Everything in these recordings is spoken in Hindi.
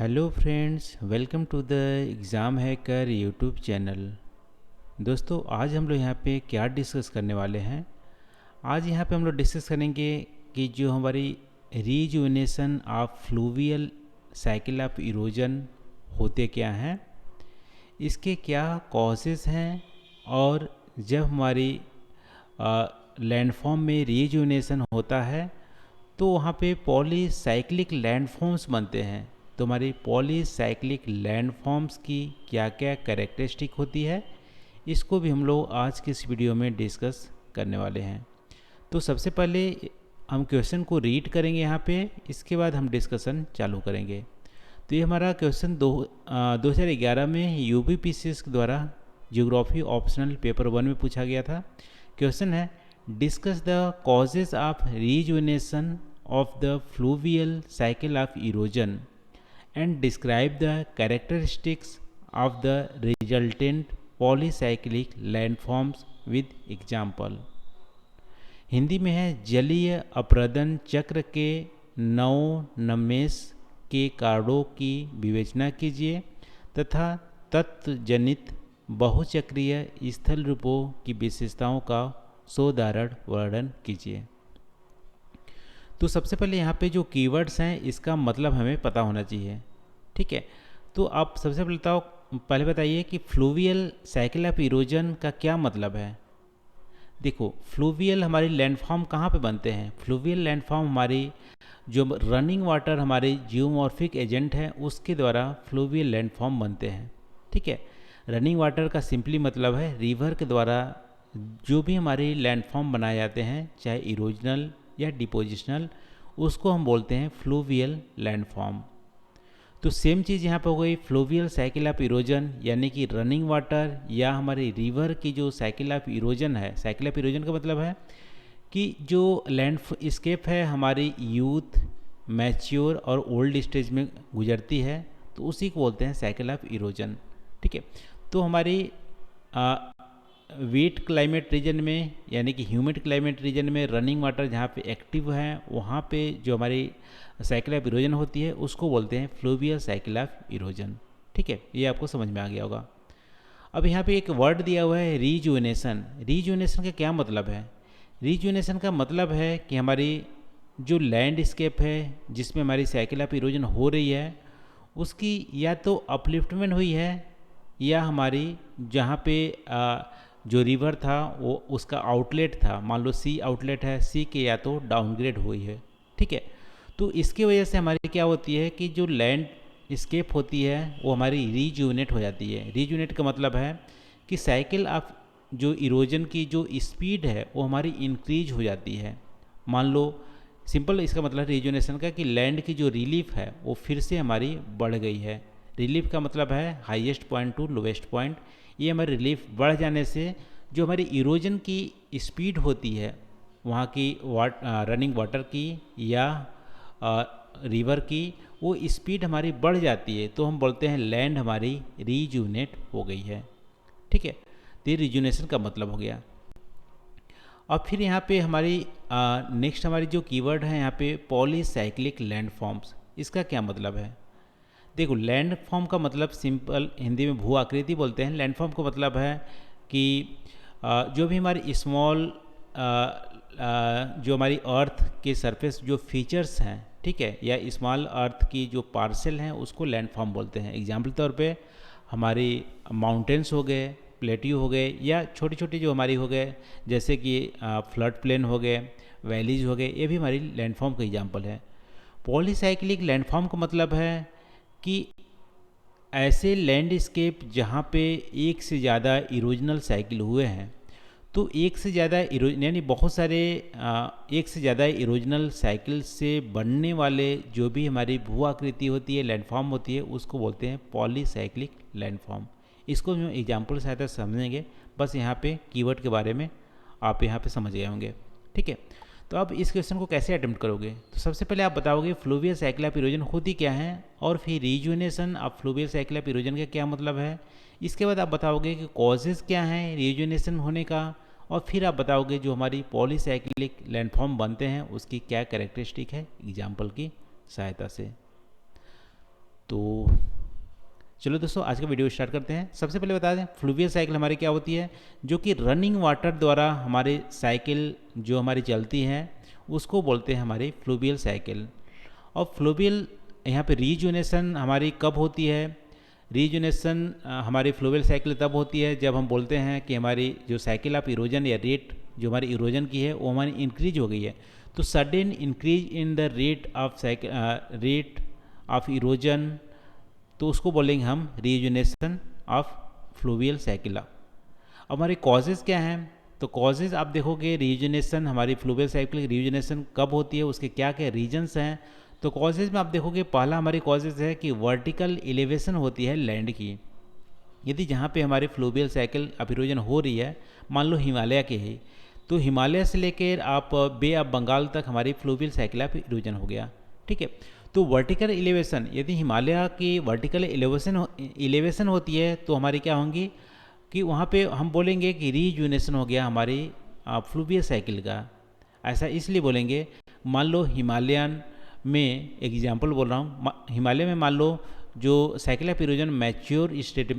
Hello friends, welcome to the exam hacker YouTube channel. दोस्तों, आज हम लोग यहाँ पे क्या डिस्कस करने वाले हैं। आज यहाँ पे हम लोग डिस्कस करेंगे कि जो हमारी rejuvenation of fluvial cycle of erosion होते क्या हैं, इसके क्या कॉजेज़ हैं, और जब हमारी लैंडफॉर्म में रीजुविनेशन होता है तो वहाँ पे पॉलीसाइक्लिक लैंडफॉर्म्स बनते हैं। तो हमारी पॉलीसाइक्लिक लैंडफॉर्म्स की क्या क्या कैरेक्टरिस्टिक होती है, इसको भी हम लोग आज के इस वीडियो में डिस्कस करने वाले हैं। तो सबसे पहले हम क्वेश्चन को रीड करेंगे यहाँ पे, इसके बाद हम डिस्कशन चालू करेंगे। तो ये हमारा क्वेश्चन 2011 में यूपीपीसीएस के द्वारा ज्योग्राफी ऑप्शनल पेपर 1 में पूछा गया था। क्वेश्चन है, discuss the causes of rejuvenation of the fluvial cycle of erosion and describe the characteristics of the resultant polycyclic landforms with example। Hindi में है, जलीय अपरदन चक्र के नवोन्मेष के कारणों की विवेचना कीजिए तथा तत्जनित बहुचक्रीय स्थल रूपों की विशेषताओं का सोदाहरण वर्णन कीजिए। तो सबसे पहले यहाँ पे जो कीवर्ड्स हैं इसका मतलब हमें पता होना चाहिए। ठीक है, तो आप सबसे पहले बताइए कि फ्लूवियल साइकिल ऑफ इरोजन का क्या मतलब है। देखो, फ्लूवियल हमारी लैंडफॉर्म कहाँ पे बनते हैं। फ्लूवियल लैंडफॉर्म हमारी जो रनिंग वाटर हमारे जियोमॉर्फिक एजेंट है उसके द्वारा फ्लूवियल लैंडफॉर्म बनते हैं। ठीक है, रनिंग वाटर का सिंपली मतलब है रिवर के द्वारा जो भी हमारे लैंडफॉर्म बनाए जाते हैं, चाहे इरोजनल या डिपोजिशनल, उसको हम बोलते हैं फ्लूवियल लैंडफॉर्म। तो सेम चीज़ यहाँ पे हो गई, फ्लूवियल साइकिल ऑफ इरोजन यानी कि रनिंग वाटर या हमारे रिवर की जो साइकिल ऑफ इरोजन है। साइकिल ऑफ इरोजन का मतलब है कि जो लैंडस्केप है हमारी यूथ, मैच्योर और ओल्ड स्टेज में गुजरती है, तो उसी को बोलते हैं साइकिल ऑफ इरोजन। ठीक है, तो हमारी वीट क्लाइमेट रीजन में यानी कि ह्यूमिड क्लाइमेट रीजन में रनिंग वाटर जहाँ पे एक्टिव है वहाँ पे जो हमारी साइकिल ऑफ इरोजन होती है उसको बोलते हैं फ्लूवियल साइकिल ऑफ इरोजन। ठीक है, ये आपको समझ में आ गया होगा। अब यहाँ पे एक वर्ड दिया हुआ है रीजुविनेशन। रीजुविनेशन का क्या मतलब है। रीजुविनेशन का मतलब है कि हमारी जो लैंडस्केप है जिसमें हमारी साइकिल ऑफ इरोजन हो रही है उसकी या तो अपलिफ्टमेंट हुई है या हमारी जहाँ पे जो रिवर था वो उसका आउटलेट था, मान लो सी आउटलेट है, सी के या तो डाउनग्रेड हुई है। ठीक है, तो इसकी वजह से हमारी क्या होती है कि जो लैंड स्केप होती है वो हमारी रीजुविनेट हो जाती है। रीजुविनेट का मतलब है कि साइकिल ऑफ जो इरोजन की जो स्पीड है वो हमारी इंक्रीज हो जाती है। मान लो सिंपल इसका मतलब रीजुविनेशन का कि लैंड की जो रिलीफ है वो फिर से हमारी बढ़ गई है। रिलीफ का मतलब है highest point two lowest point. ये हमारी रिलीफ बढ़ जाने से जो हमारी इरोजन की स्पीड होती है वहाँ की रनिंग वाटर की या रिवर की, वो स्पीड हमारी बढ़ जाती है, तो हम बोलते हैं लैंड हमारी रीजुविनेट हो गई है। ठीक है, तो ये रीजुविनेशन का मतलब हो गया। और फिर यहाँ पे हमारी नेक्स्ट हमारी जो कीवर्ड है यहाँ पे पॉलीसाइक्लिक लैंडफॉर्म्स। इसका क्या मतलब है। देखो, लैंडफॉर्म का मतलब सिंपल हिंदी में भू आकृति बोलते हैं। लैंडफॉर्म का मतलब है कि जो भी हमारी स्मॉल जो हमारी अर्थ के सरफेस जो फीचर्स हैं, ठीक है, या स्मॉल अर्थ की जो पार्सल हैं उसको लैंडफॉर्म बोलते हैं। एग्जाम्पल तौर पे हमारी माउंटेन्स हो गए, प्लेट्यू हो गए, या छोटी छोटी जो हमारी हो गए जैसे कि फ्लड प्लेन हो गए, वैलीज हो गए, ये भी हमारी लैंडफॉर्म का एग्जाम्पल है। पॉलीसाइक्लिक लैंडफॉर्म का मतलब है कि ऐसे लैंडस्केप जहाँ पे एक से ज़्यादा इरोजनल साइकिल हुए हैं। तो एक से ज़्यादा यानी बहुत सारे एक से ज़्यादा इरोजनल साइकिल से बनने वाले जो भी हमारी भू आकृति होती है, लैंडफॉर्म होती है, उसको बोलते हैं पॉलीसाइक्लिक लैंडफॉर्म। इसको हम एग्जाम्पल से सहायता समझेंगे। बस यहाँ पे कीवर्ड के बारे में आप यहाँ पे समझ गए होंगे। ठीक है, तो अब इस क्वेश्चन को कैसे अटेम्प्ट करोगे। तो सबसे पहले आप बताओगे फ्लूवियल साइकिल ऑफ इरोजन होती क्या है, और फिर rejuvenation of fluvial cycle of erosion का क्या मतलब है। इसके बाद आप बताओगे कि कॉजेज़ क्या हैं रीजुविनेशन होने का, और फिर आप बताओगे जो हमारी पॉलीसाइक्लिक लैंडफॉर्म बनते हैं उसकी क्या कैरेक्टरिस्टिक है एग्जाम्पल की सहायता से। तो चलो दोस्तों, आज का वीडियो स्टार्ट करते हैं। सबसे पहले बता दें, फ्लूवियल साइकिल हमारी क्या होती है, जो कि रनिंग वाटर द्वारा हमारे साइकिल जो हमारी चलती है उसको बोलते हैं हमारी फ्लूवियल साइकिल। और फ्लूवियल यहाँ पे रीजुनेशन हमारी कब होती है? रीजुनेशन हमारी फ्लूवियल साइकिल तब होती है जब हम बोलते हैं कि हमारी जो साइकिल ऑफ इरोजन या रेट जो हमारी इरोजन की है वो हमारी इंक्रीज हो गई है। तो sudden increase in the rate of erosion, तो उसको बोलेंगे हम रीजुनेशन ऑफ फ्लूवियल साइकिला। अब हमारे कॉजेज़ क्या हैं? तो कॉजेज़ आप देखोगे, रीजुनेशन हमारी फ्लूवियल साइकिल की रीजुनेशन कब होती है, उसके क्या क्या रीजन्स हैं। तो कॉजेज़ में आप देखोगे, पहला हमारी कॉजेज़ है कि वर्टिकल एलिवेशन होती है लैंड की। यदि जहाँ पे हमारी फ्लूवियल साइकिल ऑफ इरोजन हो रही है, मान लो हिमालय के ही, तो हिमालय से लेकर आप बे ऑफ बंगाल तक हमारी फ्लूवियल साइकिल ऑफ इरोजन हो गया। ठीक है, तो वर्टिकल एलिवेशन, यदि हिमालय की वर्टिकल एलिवेशन होती है तो हमारी क्या होंगी कि वहाँ पे हम बोलेंगे कि रीजुनेशन हो गया हमारी फ्लूवियल साइकिल का। ऐसा इसलिए बोलेंगे, मान लो हिमालयन में, एग्जांपल बोल रहा हूँ, हिमालय में मान लो जो cycle of erosion mature stage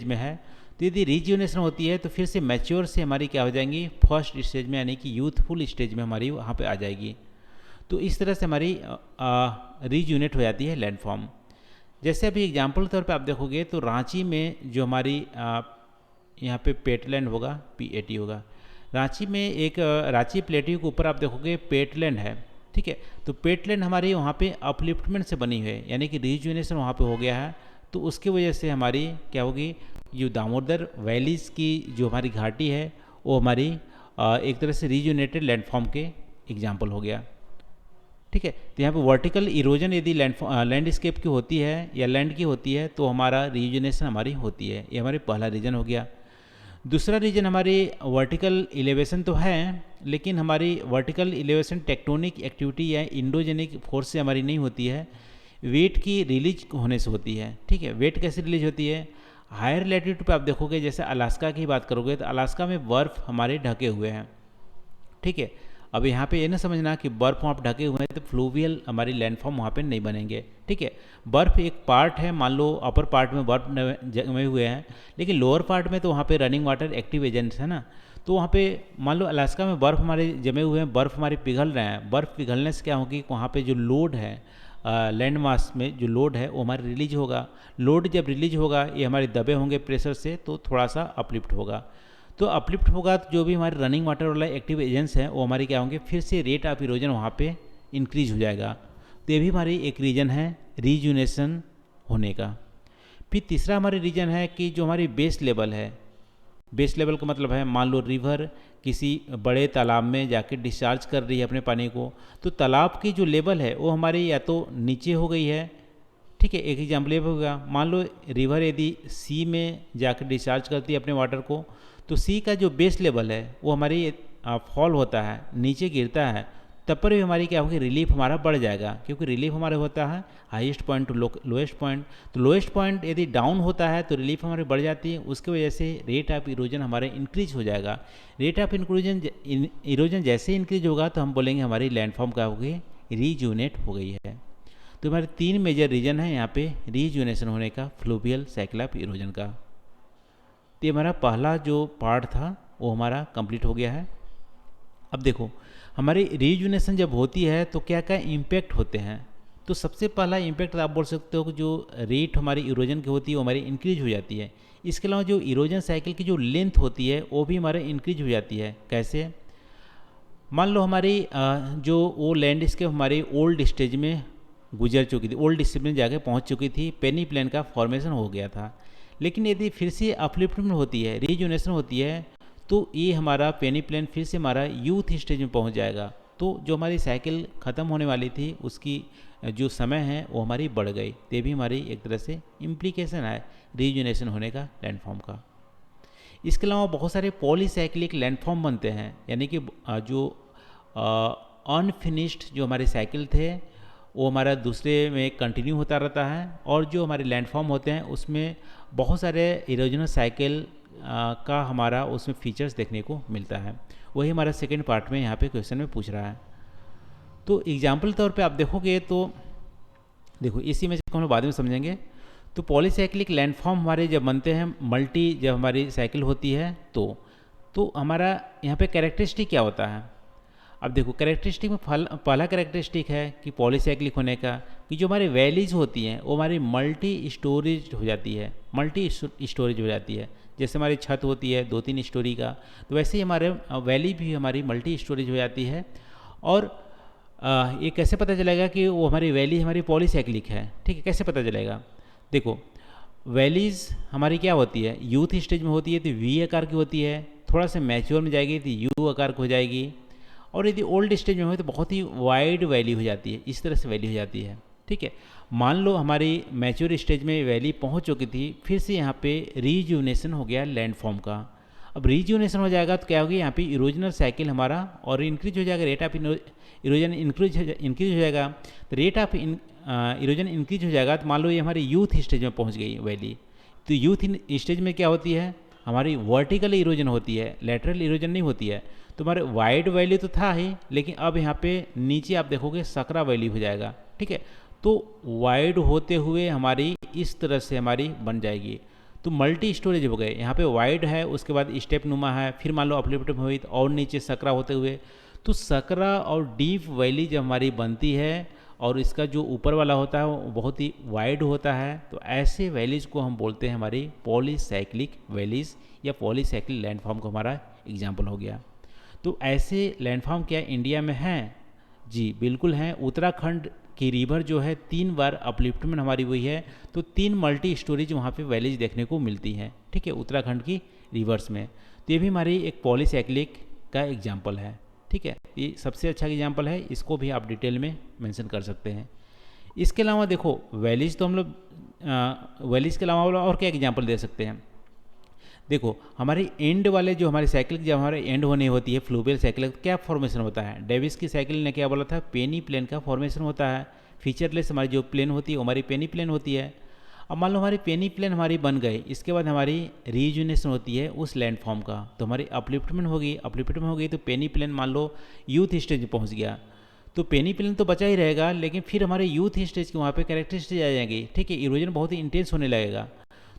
में है, तो यदि रीजुनेशन होती है तो फिर से मैच्योर से हमारी क्या हो जाएंगी, फर्स्ट स्टेज में, यानी कि यूथफुल स्टेज में हमारी वहाँ पे आ जाएगी। तो इस तरह से हमारी रीजुनेट हो जाती है लैंडफॉर्म। जैसे अभी एग्जाम्पल तौर पे आप देखोगे तो रांची में जो हमारी यहाँ पे पेटलैंड होगा, PAT होगा, रांची में एक रांची प्लेट्यू के ऊपर आप देखोगे पेटलैंड है। ठीक है, तो पेटलैंड हमारी वहाँ पे अपलिफ्टमेंट से बनी हुई है, यानी कि रीजुनेशन वहाँ पे हो गया है। तो उसकी वजह से हमारी क्या होगी, जो दामोदर वैलीज़ की जो हमारी घाटी है वो हमारी एक तरह से रीजुनेटेड लैंडफॉर्म के एग्जाम्पल हो गया। ठीक है, तो यहाँ पे वर्टिकल इरोजन यदि लैंडस्केप की होती है या लैंड की होती है तो हमारा रीजुनेशन हमारी होती है। ये हमारे पहला रीजन हो गया। दूसरा रीजन हमारी वर्टिकल इलेवेशन तो है, लेकिन हमारी वर्टिकल इलेवेशन टेक्टोनिक एक्टिविटी या इंडोजेनिक फोर्स से हमारी नहीं होती है, वेट की रिलीज होने से होती है। ठीक है, वेट कैसे रिलीज होती है? हायर लैटिट्यूड पे आप देखोगे, जैसे अलास्का की बात करोगे तो अलास्का में बर्फ़ हमारे ढके हुए हैं। ठीक है, अब यहाँ पे ये ना समझना कि बर्फ़ वहाँ पे ढके हुए हैं तो फ्लूवियल हमारी लैंडफॉर्म वहाँ पे नहीं बनेंगे। ठीक है, बर्फ़ एक पार्ट है, मान लो अपर पार्ट में बर्फ़ जमे हुए हैं, लेकिन लोअर पार्ट में तो वहाँ पे रनिंग वाटर एक्टिव एजेंट्स है ना। तो वहाँ पे मान लो अलास्का में बर्फ़ हमारे जमे हुए हैं, बर्फ़ हमारे पिघल रहे हैं। बर्फ़ पिघलने से क्या होगी, वहाँ पे जो लोड है, लैंड मास में जो लोड है वो हमारे रिलीज होगा। लोड जब रिलीज होगा, ये हमारे दबे होंगे प्रेशर से, तो थोड़ा सा अपलिफ्ट होगा। तो अपलिफ्ट होगा तो जो भी हमारे रनिंग वाटर वाला एक्टिव एजेंट्स हैं वो हमारे क्या होंगे, फिर से रेट ऑफ इरोजन वहाँ पे इंक्रीज हो जाएगा। तो ये भी हमारी एक रीजन है रीजुनेशन होने का। फिर तीसरा हमारी रीजन है कि जो हमारी बेस लेवल है, बेस लेवल का मतलब है, मान लो रिवर किसी बड़े तालाब में जाके डिस्चार्ज कर रही है अपने पानी को, तो तालाब की जो लेवल है वो हमारी या तो नीचे हो गई है। ठीक है, एक एग्जाम्पल ये होगा, मान लो रिवर यदि सी में जाकर डिस्चार्ज करती है अपने वाटर को, तो सी का जो बेस लेवल है वो हमारी फॉल होता है, नीचे गिरता है, तब पर भी हमारी क्या होगी, रिलीफ हमारा बढ़ जाएगा, क्योंकि रिलीफ हमारे होता है highest point two lowest point. तो लोएस्ट पॉइंट यदि डाउन होता है तो रिलीफ हमारी बढ़ जाती है, उसकी वजह से रेट ऑफ इरोजन हमारे इंक्रीज हो जाएगा। रेट ऑफ इरोजन जैसे इंक्रीज होगा तो हम बोलेंगे हमारी लैंडफॉर्म क्या होगी, रीजुनेट हो गई है। तो हमारे 3 मेजर रीजन है यहाँ पे रीजुनेशन होने का, फ्लूवियल साइकिल ऑफ इरोजन का। तो ये हमारा पहला जो पार्ट था वो हमारा कंप्लीट हो गया है। अब देखो, हमारी रीजुनेशन जब होती है तो क्या क्या इम्पैक्ट होते हैं। तो सबसे पहला इम्पैक्ट आप बोल सकते हो कि जो रेट हमारी इरोजन की होती है वो हमारी इंक्रीज हो जाती है। इसके अलावा जो इरोजन साइकिल की जो लेंथ होती है वो भी हमारे इंक्रीज हो जाती है। कैसे? मान लो हमारी जो वो लैंडस्केप हमारी ओल्ड स्टेज में गुजर चुकी थी, ओल्ड स्टेज में जाके पहुंच चुकी थी, पेनी प्लेन का फॉर्मेशन हो गया था। लेकिन यदि फिर से अपलिफ्टमेंट होती है, रीजुनेशन होती है, तो ये हमारा पेनी प्लेन फिर से हमारा यूथ स्टेज में पहुंच जाएगा। तो जो हमारी साइकिल ख़त्म होने वाली थी उसकी जो समय है वो हमारी बढ़ गई। ये भी हमारी एक तरह से इम्प्लीकेशन है रीजुनेशन होने का लैंडफॉर्म का। इसके अलावा बहुत सारे पॉलीसाइक्लिक लैंडफॉर्म बनते हैं, यानी कि जो अनफिनिश्ड जो हमारे साइकिल थे वो हमारा दूसरे में कंटिन्यू होता रहता है, और जो हमारे लैंडफॉर्म होते हैं उसमें बहुत सारे इरोजनल साइकिल का हमारा उसमें फीचर्स देखने को मिलता है। वही हमारा सेकंड पार्ट में यहाँ पे क्वेश्चन में पूछ रहा है। तो एग्जाम्पल तौर पे आप देखोगे तो देखो इस इमेज को हम लोग बाद में समझेंगे। तो पॉलीसाइक्लिक लैंडफॉर्म हमारे जब बनते हैं, मल्टी जब हमारी साइकिल होती है तो हमारा यहाँ पे कैरेक्टरिस्टिक क्या होता है। अब देखो कैरेक्टरिस्टिक में पहला कैरेक्टरिस्टिक है कि पॉलीसाइक्लिक होने का, कि जो हमारी वैलीज होती हैं वो हमारी मल्टी स्टोरेज हो जाती है, मल्टी स्टोरेज हो जाती है। जैसे हमारी छत होती है 2-3 स्टोरी का, तो वैसे ही हमारे वैली भी हमारी मल्टी स्टोरेज हो जाती है। और ये कैसे पता चलेगा कि वो हमारी वैली हमारी पॉलीसाइक्लिक है, ठीक है, कैसे पता चलेगा। देखो वैलीज हमारी क्या होती है, यूथ स्टेज में होती है तो वी आकार की होती है, थोड़ा सा मैच्योर में जाएगी तो यू आकार की हो जाएगी, और यदि ओल्ड स्टेज में हो तो बहुत ही वाइड वैली हो जाती है, इस तरह से वैली हो जाती है। ठीक है, मान लो हमारी मैच्योर स्टेज में वैली पहुंच चुकी थी, फिर से यहाँ पे रीजुवनेशन हो गया लैंडफॉर्म का। अब रीजुवनेशन हो जाएगा तो क्या होगी, यहाँ पे इरोजनल साइकिल हमारा और इंक्रीज हो जाएगा, रेट ऑफ इरोजन इंक्रीज हो जाएगा। तो रेट ऑफ इरोजन इंक्रीज हो जाएगा तो मान लो ये हमारी यूथ स्टेज में पहुँच गई वैली। तो यूथ स्टेज में क्या होती है, हमारी वर्टिकल इरोजन होती है, लेटरल इरोजन नहीं होती है। तो हमारे वाइड वैली तो था ही, लेकिन अब यहाँ पे नीचे आप देखोगे सकरा वैली हो जाएगा। ठीक है, तो वाइड होते हुए हमारी इस तरह से हमारी बन जाएगी। तो मल्टी स्टोरेज हो गए, यहाँ पे वाइड है, उसके बाद स्टेप नुमा है, फिर मान लो अपलिफ्ट हुई तो और नीचे सकरा होते हुए, तो सकरा और डीप वैली जब हमारी बनती है और इसका जो ऊपर वाला होता है वो बहुत ही वाइड होता है, तो ऐसे वैलीज़ को हम बोलते हैं हमारी पॉलीसाइक्लिक वैलीज़ या पॉलीसाइक्लिक लैंडफॉर्म को हमारा एग्जाम्पल हो गया। तो ऐसे लैंडफॉर्म क्या इंडिया में हैं? जी बिल्कुल हैं। उत्तराखंड की रिवर जो है 3 बार अपलिफ्टमेंट हमारी हुई है, तो 3 मल्टी स्टोरेज वहाँ पे वैलीज देखने को मिलती हैं। ठीक है, उत्तराखंड की रिवर्स में। तो ये भी हमारी एक पॉलीसाइक्लिक का एग्जाम्पल है। ठीक है, ये सबसे अच्छा एग्जाम्पल है, इसको भी आप डिटेल में मेंशन कर सकते हैं। इसके अलावा देखो वैलीज तो हम लोग वैलीज के अलावा और क्या एग्जाम्पल दे सकते हैं। देखो हमारे एंड वाले जो हमारी साइकिल जब हमारे एंड होने होती है, फ्लूवियल साइकिल, क्या फॉर्मेशन होता है। डेविस की साइकिल ने क्या बोला था, पेनी प्लेन का फॉर्मेशन होता है। फीचरलेस हमारी जो प्लेन होती है वो हमारी पेनी प्लेन होती है। अब मान लो हमारी पेनी प्लेन हमारी बन गई, इसके बाद हमारी रीजुनेशन होती है उस लैंडफॉर्म का, तो हमारी अपलिफ्टमेंट होगी। अपलिफ्टमेंट हो गई तो पेनी प्लेन मान लो यूथ स्टेज में पहुँच गया, तो पेनी प्लेन तो बचा ही रहेगा, लेकिन फिर हमारे यूथ स्टेज के वहाँ पे कैरेक्टरिस्टिक आ जाएंगी। ठीक है, इरोजन बहुत ही इंटेंस होने लगेगा।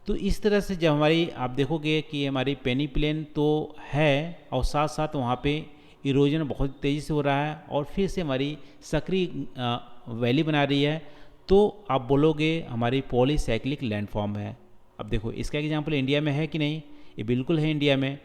तो इस तरह से जब हमारी आप देखोगे कि हमारी पेनी प्लेन तो है और साथ साथ वहाँ पे इरोजन बहुत तेज़ी से हो रहा है और फिर से हमारी सक्रिय वैली बना रही है, तो आप बोलोगे हमारी पॉलीसाइक्लिक लैंडफॉर्म है। अब देखो इसका एग्जांपल इंडिया में है कि नहीं, ये बिल्कुल है इंडिया में।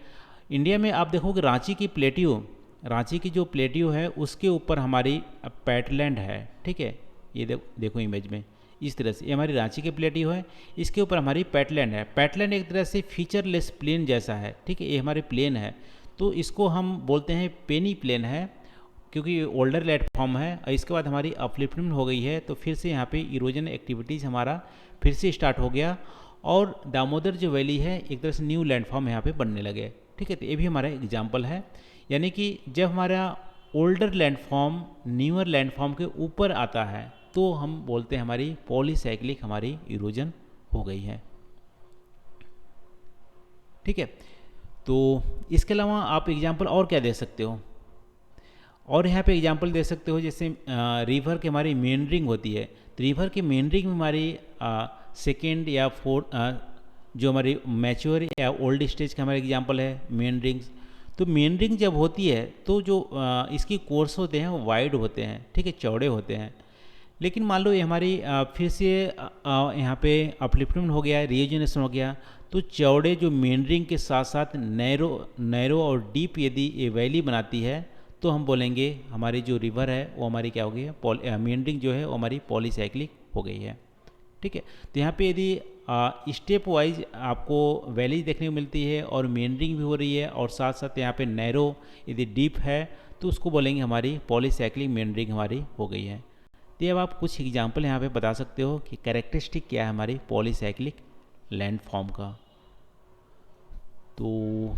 इंडिया में आप देखोगे रांची की प्लेट्यू, रांची की जो प्लेट्यू है उसके ऊपर हमारी पैटलैंड है। ठीक है, ये देखो इमेज में इस तरह से, ये हमारी रांची की प्लेट्यू है, इसके ऊपर हमारी पैटलैंड है। पैटलैंड एक तरह से फीचरलेस प्लेन जैसा है। ठीक है, ये हमारे प्लेन है, तो इसको हम बोलते हैं पेनी प्लेन है, क्योंकि ये ओल्डर प्लेटफॉर्म है। और इसके बाद हमारी अपलिफ्टमेंट हो गई है, तो फिर से यहाँ पे इरोजन एक्टिविटीज़ हमारा फिर से स्टार्ट हो गया और दामोदर जो वैली है एक तरह से न्यू लैंडफॉर्म यहाँ पे बनने लगे। ठीक है, तो ये भी हमारा एग्जाम्पल है। यानी कि जब हमारा ओल्डर लैंडफॉर्म न्यूअर लैंडफॉर्म के ऊपर आता है तो हम बोलते हैं हमारी पॉलीसाइक्लिक हमारी इरोजन हो गई है। ठीक है, तो इसके अलावा आप एग्जाम्पल और क्या दे सकते हो, और यहाँ पे एग्जांपल दे सकते हो जैसे रिवर की हमारी मेंडरिंग होती है, तो रिवर की मेंडरिंग में हमारी सेकेंड या फोर्थ जो हमारी मैच्योर या ओल्ड स्टेज का हमारा एग्जांपल है मेंडरिंग्स। तो मेंडरिंग जब होती है तो जो इसकी कोर्स होते हैं वो वाइड होते हैं। ठीक है, चौड़े होते हैं। लेकिन मान लो ये हमारी फिर से यहाँ पे अपलिफ्टमेंट हो गया, रीजनेशन हो गया, तो चौड़े जो मेंडरिंग के साथ साथ नैरो और डीप यदि ये वैली बनाती है तो हम बोलेंगे हमारी जो रिवर है वो हमारी क्या हो गई है, मेंडरिंग जो है वो हमारी पॉलीसाइक्लिक हो गई है। ठीक है, तो यहाँ पे यदि स्टेप वाइज आपको वैली देखने को मिलती है और मेंडरिंग भी हो रही है और साथ साथ यहाँ पे नैरो यदि डीप है तो उसको बोलेंगे हमारी पॉलीसाइक्लिक मेंडरिंग हमारी हो गई है। तो अब आप कुछ एग्जाम्पल यहाँ पे बता सकते हो कि कैरेक्टरिस्टिक क्या है हमारी पॉलीसाइक्लिक लैंडफॉर्म का। तो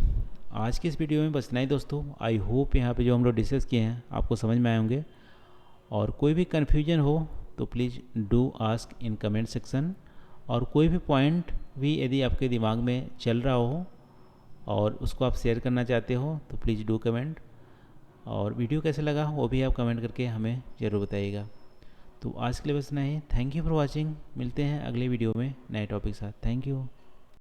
आज के इस वीडियो में बस इतना ही दोस्तों। आई होप यहाँ पे जो हम लोग डिस्कस किए हैं आपको समझ में आए होंगे, और कोई भी कन्फ्यूजन हो तो please do ask in comment section, और कोई भी पॉइंट भी यदि आपके दिमाग में चल रहा हो और उसको आप शेयर करना चाहते हो तो प्लीज़ डू कमेंट, और वीडियो कैसे लगा वो भी आप कमेंट करके हमें ज़रूर बताइएगा। तो आज के लिए बस इतना ही। Thank you for watching. मिलते हैं अगले वीडियो में नए टॉपिक के साथ। Thank you.